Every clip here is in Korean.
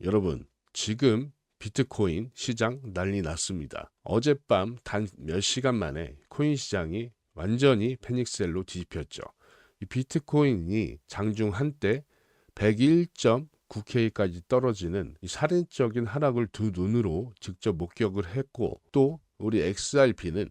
여러분, 지금 비트코인 시장 난리 났습니다. 어젯밤 단 몇 시간 만에 코인 시장이 완전히 패닉셀로 뒤집혔죠. 이 비트코인이 장중 한때 101.9K까지 떨어지는 이 살인적인 하락을 두 눈으로 직접 목격을 했고, 또 우리 XRP는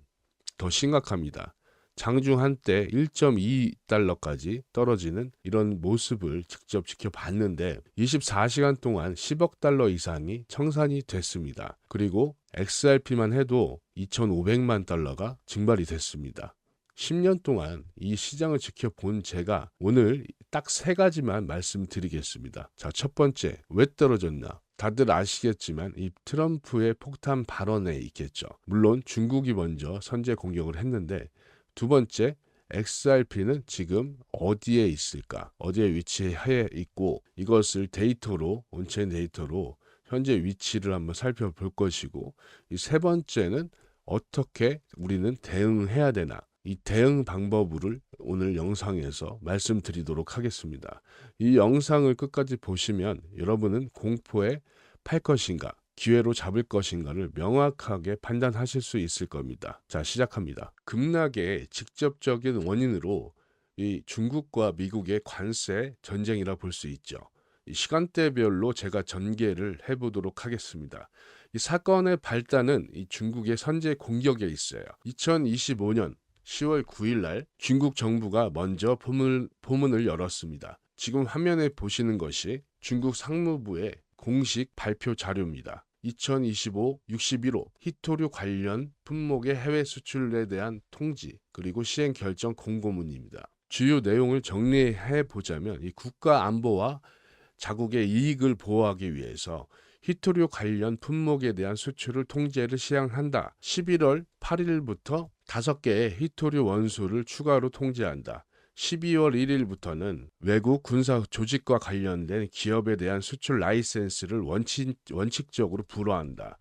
더 심각합니다. 장중 한때 1.2달러까지 떨어지는 이런 모습을 직접 지켜봤는데 24시간 동안 10억 달러 이상이 청산이 됐습니다. 그리고 XRP만 해도 2,500만 달러가 증발이 됐습니다. 10년 동안 이 시장을 지켜본 제가 오늘 딱 세 가지만 말씀드리겠습니다. 자, 첫 번째, 왜 떨어졌나? 다들 아시겠지만 이 트럼프의 폭탄 발언에 있겠죠. 물론 중국이 먼저 선제 공격을 했는데, 두 번째, XRP는 지금 어디에 있을까? 어디에 위치해 있고, 이것을 데이터로, 온체인 데이터로 현재 위치를 한번 살펴볼 것이고, 이 세 번째는 어떻게 우리는 대응해야 되나? 이 대응 방법을 오늘 영상에서 말씀드리도록 하겠습니다. 이 영상을 끝까지 보시면 여러분은 공포에 팔 것인가, 기회로 잡을 것인가를 명확하게 판단하실 수 있을 겁니다. 자, 시작합니다. 급락의 직접적인 원인으로 이 중국과 미국의 관세 전쟁이라 볼 수 있죠. 이 시간대별로 제가 전개를 해보도록 하겠습니다. 이 사건의 발단은 이 중국의 선제 공격에 있어요. 2025년 10월 9일 날 중국 정부가 먼저 포문을 열었습니다. 지금 화면에 보시는 것이 중국 상무부의 공식 발표 자료입니다. 2025 61호 히토류 관련 품목의 해외 수출에 대한 통지 그리고 시행 결정 공고문입니다. 주요 내용을 정리해 보자면 이 국가 안보와 자국의 이익을 보호하기 위해서 히토류 관련 품목에 대한 수출을 통제를 시행한다. 11월 8일부터 5개의 히토류 원소를 추가로 통제한다. 12월 1일부터는 외국 군사 조직과 관련된 기업에 대한 수출 라이센스를 원칙적으로 불허한다.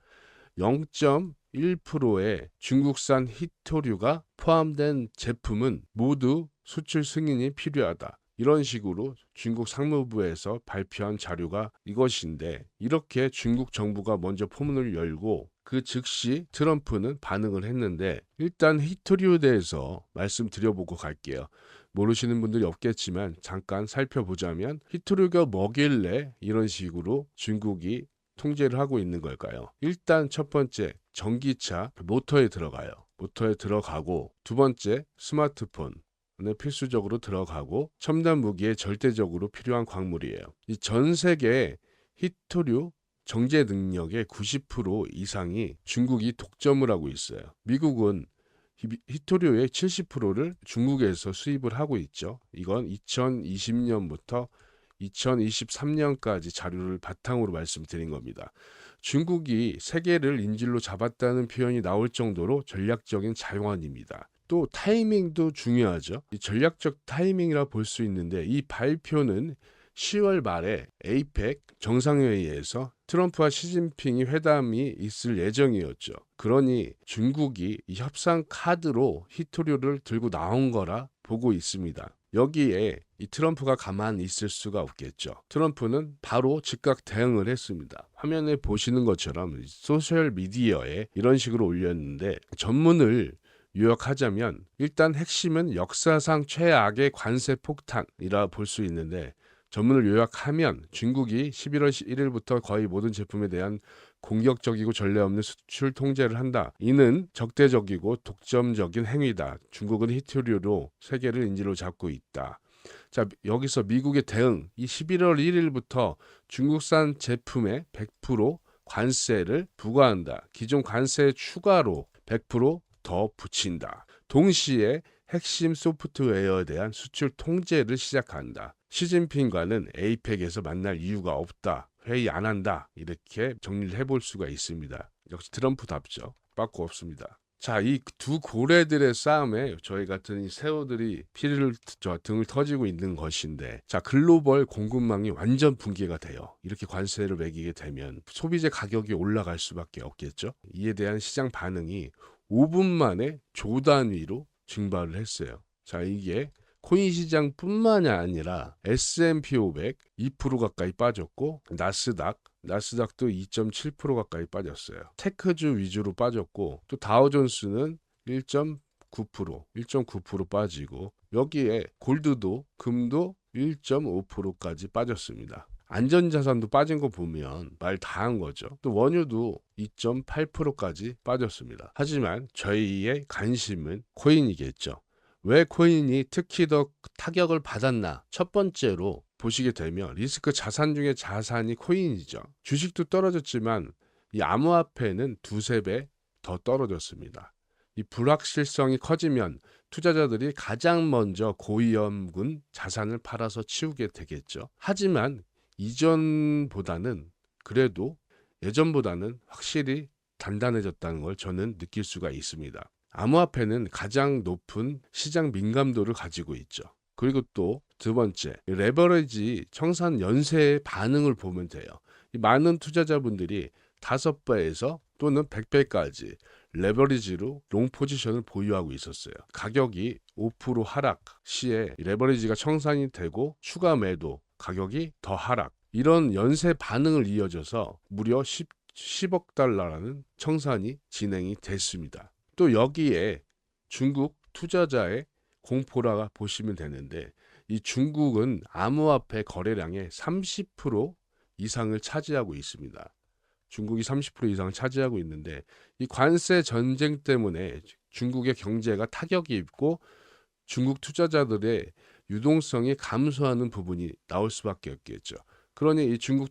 0.1%의 중국산 히토류가 포함된 제품은 모두 수출 승인이 필요하다. 이런 식으로 중국 상무부에서 발표한 자료가 이것인데, 이렇게 중국 정부가 먼저 포문을 열고 그 즉시 트럼프는 반응을 했는데, 일단 히토류에 대해서 말씀드려보고 갈게요. 모르시는 분들이 없겠지만 잠깐 살펴보자면 히토류가 뭐길래 이런 식으로 중국이 통제를 하고 있는 걸까요? 일단 첫 번째, 전기차 모터에 들어가요. 모터에 들어가고, 두 번째, 스마트폰 필수적으로 들어가고, 첨단 무기에 절대적으로 필요한 광물이에요. 이 전 세계 히토류 정제 능력의 90% 이상이 중국이 독점을 하고 있어요. 미국은 히토류의 70%를 중국에서 수입을 하고 있죠. 이건 2020년부터 2023년까지 자료를 바탕으로 말씀드린 겁니다. 중국이 세계를 인질로 잡았다는 표현이 나올 정도로 전략적인 자용안입니다. 또 타이밍도 중요하죠. 이 전략적 타이밍이라 볼 수 있는데, 이 발표는 10월 말에 에이펙 정상회의에서 트럼프와 시진핑이 회담이 있을 예정이었죠. 그러니 중국이 이 협상 카드로 히토류를 들고 나온 거라 보고 있습니다. 여기에 이 트럼프가 가만히 있을 수가 없겠죠. 트럼프는 바로 즉각 대응을 했습니다. 화면에 보시는 것처럼 소셜 미디어에 이런 식으로 올렸는데, 전문을 요약하자면 일단 핵심은 역사상 최악의 관세 폭탄이라 볼 수 있는데, 전문을 요약하면 중국이 11월 1일부터 거의 모든 제품에 대한 공격적이고 전례 없는 수출 통제를 한다. 이는 적대적이고 독점적인 행위다. 중국은 히토류로 세계를 인질로 잡고 있다. 자, 여기서 미국의 대응, 이 11월 1일부터 중국산 제품에 100% 관세를 부과한다. 기존 관세 추가로 100%더 붙인다. 동시에 핵심 소프트웨어에 대한 수출 통제를 시작한다. 시진핑과는 에이펙에서 만날 이유가 없다. 회의 안 한다. 이렇게 정리를 해볼 수가 있습니다. 역시 트럼프답죠. 빠꾸 없습니다. 자, 이 두 고래들의 싸움에 저희 같은 이 새우들이 등을 터지고 있는 것인데, 자, 글로벌 공급망이 완전 붕괴가 돼요. 이렇게 관세를 매기게 되면 소비재 가격이 올라갈 수밖에 없겠죠. 이에 대한 시장 반응이 5분 만에 조 단위로 증발을 했어요. 자, 이게 코인 시장뿐만이 아니라 S&P 500 2% 가까이 빠졌고, 나스닥 나스닥도 2.7% 가까이 빠졌어요. 테크주 위주로 빠졌고 또 다우존스는 1.9% 빠지고 여기에 골드도 금도 1.5%까지 빠졌습니다. 안전자산도 빠진 거 보면 말 다 한 거죠. 또 원유도 2.8%까지 빠졌습니다. 하지만 저희의 관심은 코인이겠죠. 왜 코인이 특히 더 타격을 받았나? 첫 번째로 보시게 되면 리스크 자산 중에 자산이 코인이죠. 주식도 떨어졌지만 이 암호화폐는 두세 배 더 떨어졌습니다. 이 불확실성이 커지면 투자자들이 가장 먼저 고위험군 자산을 팔아서 치우게 되겠죠. 하지만 이전보다는 그래도 예전보다는 확실히 단단해졌다는 걸 저는 느낄 수가 있습니다. 암호화폐는 가장 높은 시장 민감도를 가지고 있죠. 그리고 또 두 번째, 레버리지 청산 연쇄의 반응을 보면 돼요. 이 많은 투자자분들이 5배에서 또는 100배까지 레버리지로 롱 포지션을 보유하고 있었어요. 가격이 5% 하락 시에 레버리지가 청산이 되고 추가 매도, 가격이 더 하락. 이런 연쇄 반응을 이어져서 무려 10억 달러라는 청산이 진행이 됐습니다. 또 여기에 중국 투자자의 공포라 보시면 되는데 이 중국은 암호화폐 거래량의 30% 이상을 차지하고 있습니다. 중국이 30% 이상을 차지하고 있는데 이 관세 전쟁 때문에 중국의 경제가 타격이 입고 중국 투자자들의 유동성이 감소하는 부분이 나올 수밖에 없겠죠. 그러니 이 중국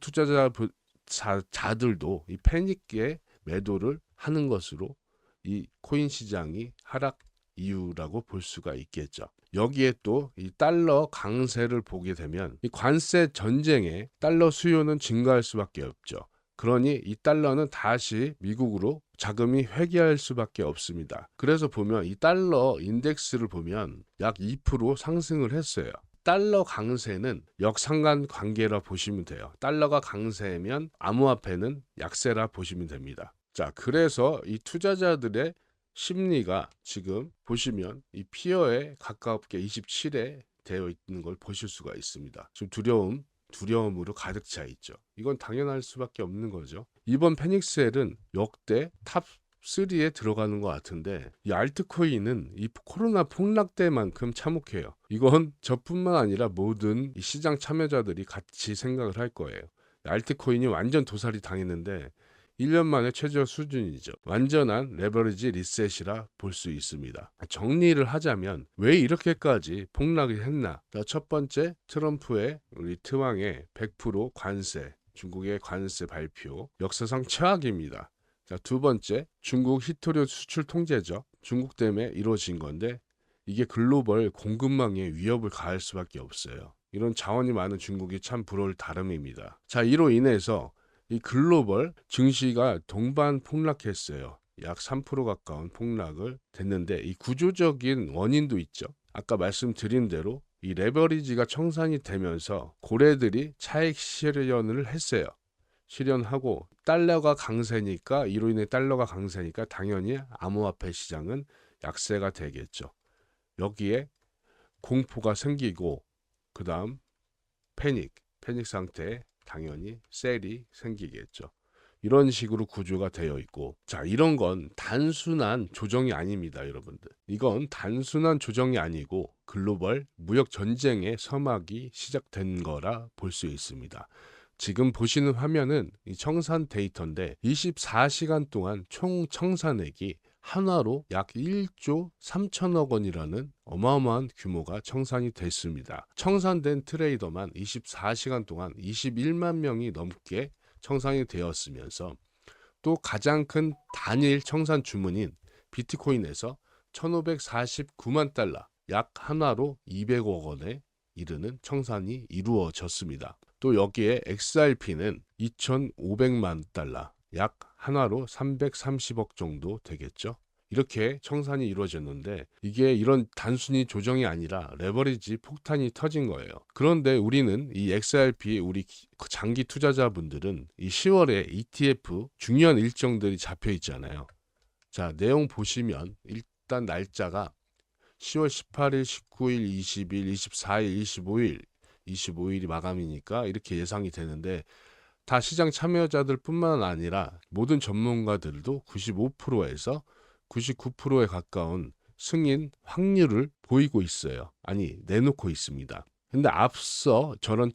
투자자들도 이 패닉에 매도를 하는 것으로 이 코인 시장이 하락 이유라고 볼 수가 있겠죠. 여기에 또 이 달러 강세를 보게 되면 이 관세 전쟁에 달러 수요는 증가할 수밖에 없죠. 그러니 이 달러는 다시 미국으로 자금이 회귀할 수밖에 없습니다. 그래서 보면 이 달러 인덱스를 보면 약 2% 상승을 했어요. 달러 강세는 역상관 관계라 보시면 돼요. 달러가 강세면 암호화폐는 약세라 보시면 됩니다. 자, 그래서 이 투자자들의 심리가 지금 보시면 이 피어에 가깝게 27에 되어 있는 걸 보실 수가 있습니다. 지금 두려움으로 가득 차 있죠. 이건 당연할 수밖에 없는 거죠. 이번 페닉스엘은 역대 탑 3에 들어가는 것 같은데 이 알트코인은 이 코로나 폭락 때만큼 참혹해요. 이건 저뿐만 아니라 모든 이 시장 참여자들이 같이 생각을 할 거예요. 알트코인이 완전 도살이 당했는데 1년 만에 최저 수준이죠. 완전한 레버리지 리셋이라 볼 수 있습니다. 정리를 하자면 왜 이렇게까지 폭락을 했나? 첫 번째, 트럼프의 우리 트왕의 100% 관세, 중국의 관세 발표, 역사상 최악입니다. 자, 두 번째, 중국 히토류 수출 통제죠. 중국 때문에 이루어진 건데 이게 글로벌 공급망에 위협을 가할 수밖에 없어요. 이런 자원이 많은 중국이 참 부러울 따름입니다. 자, 이로 인해서 이 글로벌 증시가 동반 폭락했어요. 약 3% 가까운 폭락을 됐는데 이 구조적인 원인도 있죠. 아까 말씀드린 대로 이 레버리지가 청산이 되면서 고래들이 차익 실현을 했어요. 실현하고 달러가 강세니까 이로 인해 달러가 강세니까 당연히 암호화폐 시장은 약세가 되겠죠. 여기에 공포가 생기고 그 다음 패닉 상태에 당연히 셀이 생기겠죠. 이런 식으로 구조가 되어 있고 자 이런 건 단순한 조정이 아닙니다. 여러분들. 이건 단순한 조정이 아니고 글로벌 무역 전쟁의 서막이 시작된 거라 볼 수 있습니다. 지금 보시는 화면은 이 청산 데이터인데 24시간 동안 총 청산액이 한화로 약 1조 3천억 원이라는 어마어마한 규모가 청산이 됐습니다. 청산된 트레이더만 24시간 동안 21만 명이 넘게 청산이 되었으면서 또 가장 큰 단일 청산 주문인 비트코인에서 1549만 달러, 약 한화로 200억 원에 이르는 청산이 이루어졌습니다. 또 여기에 XRP는 2,500만 달러, 약 한화로 330억 정도 되겠죠. 이렇게 청산이 이루어졌는데 이게 이런 단순히 조정이 아니라 레버리지 폭탄이 터진 거예요. 그런데 우리는 이 XRP 우리 장기 투자자분들은 이 10월에 ETF 중요한 일정들이 잡혀 있잖아요. 자, 내용 보시면 일단 날짜가 10월 18일, 19일, 20일, 24일, 25일 25일이 마감이니까 이렇게 예상이 되는데 다 시장 참여자들뿐만 아니라 모든 전문가들도 95%에서 99%에 가까운 승인 확률을 보이고 있어요. 아니, 내놓고 있습니다. 근데 앞서 저런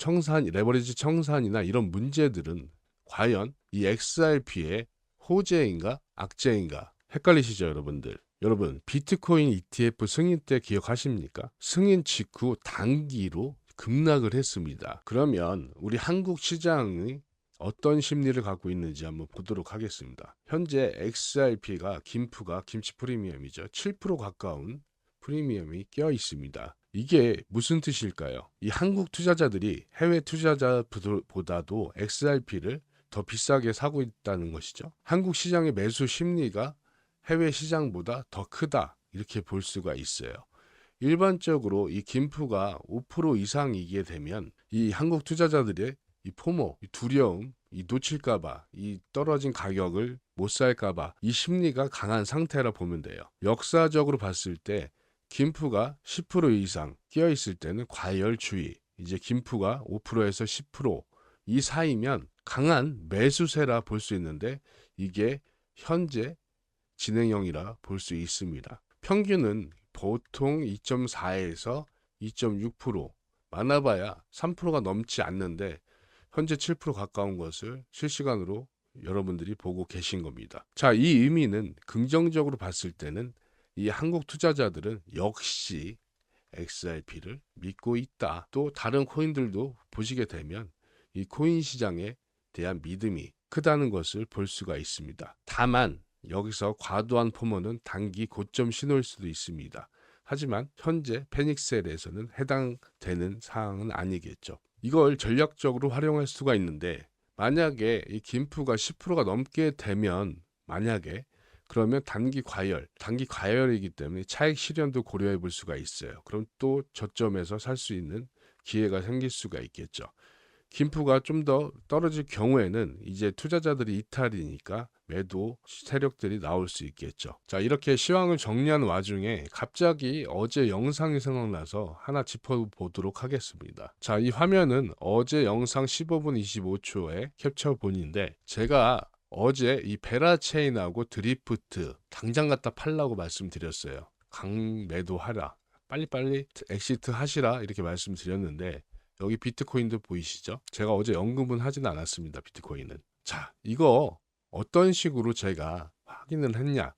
레버리지 청산이나 이런 문제들은 과연 이 XRP의 호재인가 악재인가 헷갈리시죠, 여러분들? 여러분, 비트코인 ETF 승인 때 기억하십니까? 승인 직후 단기로 급락을 했습니다. 그러면 우리 한국 시장이 어떤 심리를 갖고 있는지 한번 보도록 하겠습니다. 현재 XRP가 김프가 김치 프리미엄이죠. 7% 가까운 프리미엄이 껴 있습니다. 이게 무슨 뜻일까요? 이 한국 투자자들이 해외 투자자보다도 XRP를 더 비싸게 사고 있다는 것이죠. 한국 시장의 매수 심리가 해외 시장보다 더 크다, 이렇게 볼 수가 있어요. 일반적으로 이 김프가 5% 이상이게 되면 이 한국 투자자들의 이 포모, 이 두려움, 이 놓칠까봐, 이 떨어진 가격을 못 살까봐 이 심리가 강한 상태라 보면 돼요. 역사적으로 봤을 때 김프가 10% 이상 끼어 있을 때는 과열주의, 이제 김프가 5%에서 10%이 사이면 강한 매수세라 볼 수 있는데, 이게 현재 진행형이라 볼 수 있습니다. 평균은 보통 2.4에서 2.6%, 많아봐야 3%가 넘지 않는데 현재 7% 가까운 것을 실시간으로 여러분들이 보고 계신 겁니다. 자, 이 의미는 긍정적으로 봤을 때는 이 한국 투자자들은 역시 XRP를 믿고 있다. 또 다른 코인들도 보시게 되면 이 코인 시장에 대한 믿음이 크다는 것을 볼 수가 있습니다. 다만 여기서 과도한 포모는 단기 고점 신호일 수도 있습니다. 하지만 현재 패닉셀에서는 해당되는 사항은 아니겠죠. 이걸 전략적으로 활용할 수가 있는데, 만약에 이 김프가 10%가 넘게 되면 그러면 단기 과열이기 때문에 차익 실현도 고려해 볼 수가 있어요. 그럼 또 저점에서 살 수 있는 기회가 생길 수가 있겠죠. 김프가 좀 더 떨어질 경우에는 이제 투자자들이 이탈이니까 매도 세력들이 나올 수 있겠죠. 자, 이렇게 시황을 정리하는 와중에 갑자기 어제 영상이 생각나서 하나 짚어보도록 하겠습니다. 자, 이 화면은 어제 영상 15분 25초의 캡처본인데, 제가 어제 이 베라체인하고 드리프트 당장 갖다 팔라고 말씀드렸어요. 강매도하라, 빨리빨리 엑시트 하시라, 이렇게 말씀드렸는데 여기 비트코인도 보이시죠? 제가 어제 언급은 하진 않았습니다. 비트코인은. 자, 이거 어떤 식으로 제가 확인을 했냐?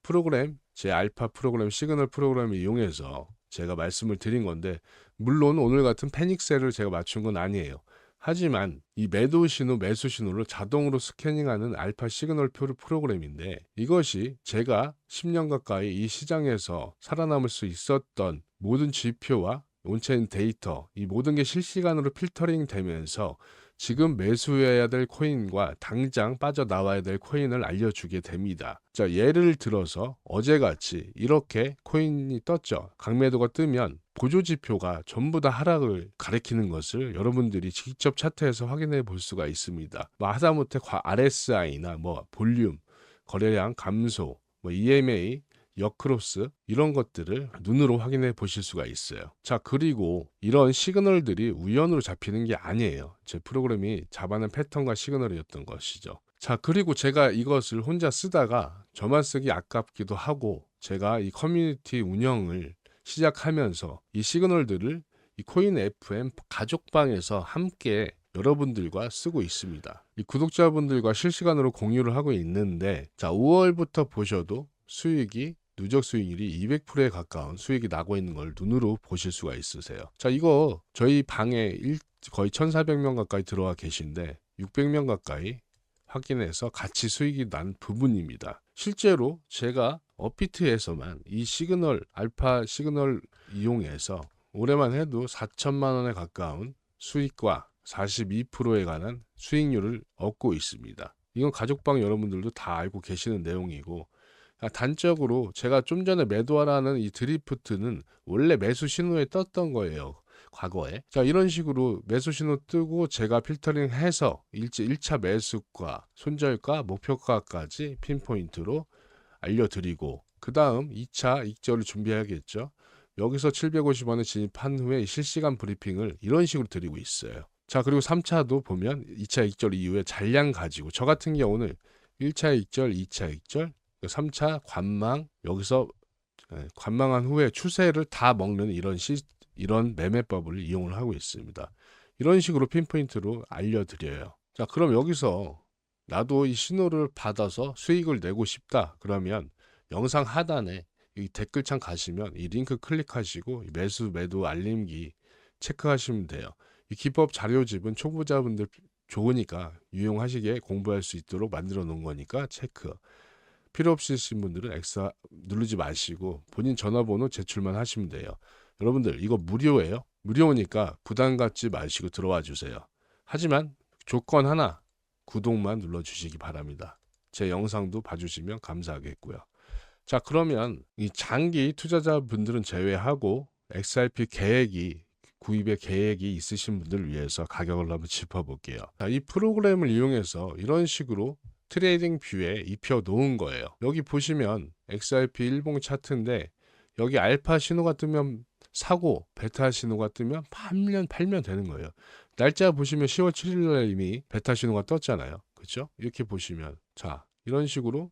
제 알파 프로그램, 시그널 프로그램을 이용해서 제가 말씀을 드린 건데, 물론 오늘 같은 패닉셀을 제가 맞춘 건 아니에요. 하지만 이 매도 신호, 매수 신호를 자동으로 스캐닝하는 알파 시그널 프로그램인데, 이것이 제가 10년 가까이 이 시장에서 살아남을 수 있었던 모든 지표와 온체인 데이터, 이 모든 게 실시간으로 필터링 되면서 지금 매수해야 될 코인과 당장 빠져나와야 될 코인을 알려주게 됩니다. 자, 예를 들어서 어제같이 이렇게 코인이 떴죠. 강매도가 뜨면 보조지표가 전부 다 하락을 가리키는 것을 여러분들이 직접 차트에서 확인해 볼 수가 있습니다. 하다못해 RSI나 볼륨, 거래량 감소, EMA, 역크로스, 이런 것들을 눈으로 확인해 보실 수가 있어요. 자, 그리고 이런 시그널들이 우연으로 잡히는 게 아니에요. 제 프로그램이 잡아낸 패턴과 시그널이었던 것이죠. 자, 그리고 제가 이것을 혼자 쓰다가 저만 쓰기 아깝기도 하고, 제가 이 커뮤니티 운영을 시작하면서 이 시그널들을 이 코인 FM 가족방에서 함께 여러분들과 쓰고 있습니다. 이 구독자분들과 실시간으로 공유를 하고 있는데, 자, 5월부터 보셔도 수익이 누적 수익률이 200%에 가까운 수익이 나고 있는 걸 눈으로 보실 수가 있으세요. 자, 이거 저희 방에 거의 1,400명 가까이 들어와 계신데 600명 가까이 확인해서 같이 수익이 난 부분입니다. 실제로 제가 업비트에서만 이 알파 시그널 이용해서 올해만 해도 4천만 원에 가까운 수익과 42%에 관한 수익률을 얻고 있습니다. 이건 가족방 여러분들도 다 알고 계시는 내용이고, 단적으로 제가 좀 전에 매도하라는 이 드리프트는 원래 매수 신호에 떴던 거예요, 과거에. 자, 이런 식으로 매수 신호 뜨고 제가 필터링해서 1차 매수가, 손절가, 목표가까지 핀포인트로 알려드리고, 그 다음 2차 익절을 준비해야겠죠. 여기서 750원에 진입한 후에 실시간 브리핑을 이런 식으로 드리고 있어요. 자, 그리고 3차도 보면 2차 익절 이후에 잔량 가지고 저 같은 경우는 1차 익절, 2차 익절, 3차 관망, 여기서 관망한 후에 추세를 다 먹는 이런 매매법을 이용을 하고 있습니다. 이런 식으로 핀포인트로 알려드려요. 자, 그럼 여기서 나도 이 신호를 받아서 수익을 내고 싶다. 그러면 영상 하단에 이 댓글창 가시면 이 링크 클릭하시고 매수, 매도 알림기 체크하시면 돼요. 이 기법 자료집은 초보자분들 좋으니까 유용하시게 공부할 수 있도록 만들어 놓은 거니까 체크. 필요 없으신 분들은 엑사 누르지 마시고 본인 전화번호 제출만 하시면 돼요. 여러분들 이거 무료예요. 무료니까 부담 갖지 마시고 들어와 주세요. 하지만 조건 하나, 구독만 눌러주시기 바랍니다. 제 영상도 봐주시면 감사하겠고요. 자, 그러면 이 장기 투자자분들은 제외하고 XRP 구입의 계획이 있으신 분들을 위해서 가격을 한번 짚어볼게요. 자, 이 프로그램을 이용해서 이런 식으로 트레이딩 뷰에 입혀 놓은 거예요. 여기 보시면 XRP 일봉 차트인데 여기 알파 신호가 뜨면 사고, 베타 신호가 뜨면 팔면 되는 거예요. 날짜 보시면 10월 7일 날 이미 베타 신호가 떴잖아요. 그렇죠? 이렇게 보시면 자, 이런 식으로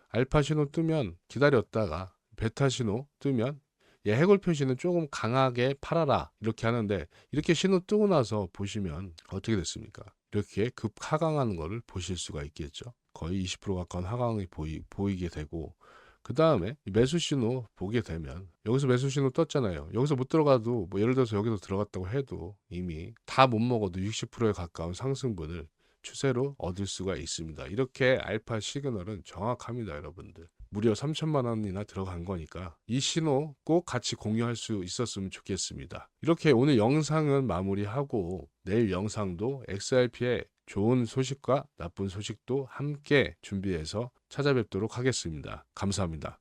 알파 신호 뜨면 기다렸다가 베타 신호 뜨면 해골 표시는 조금 강하게 팔아라 이렇게 하는데 이렇게 신호 뜨고 나서 보시면 어떻게 됐습니까? 이렇게 급 하강하는 것을 보실 수가 있겠죠. 거의 20% 가까운 하강이 보이게 되고 그 다음에 매수 신호 보게 되면 여기서 매수 신호 떴잖아요. 여기서 못 들어가도 뭐 예를 들어서 여기서 들어갔다고 해도 이미 다 못 먹어도 60%에 가까운 상승분을 추세로 얻을 수가 있습니다. 이렇게 알파 시그널은 정확합니다, 여러분들. 무려 3천만 원이나 들어간 거니까 이 신호 꼭 같이 공유할 수 있었으면 좋겠습니다. 이렇게 오늘 영상은 마무리하고 내일 영상도 XRP의 좋은 소식과 나쁜 소식도 함께 준비해서 찾아뵙도록 하겠습니다. 감사합니다.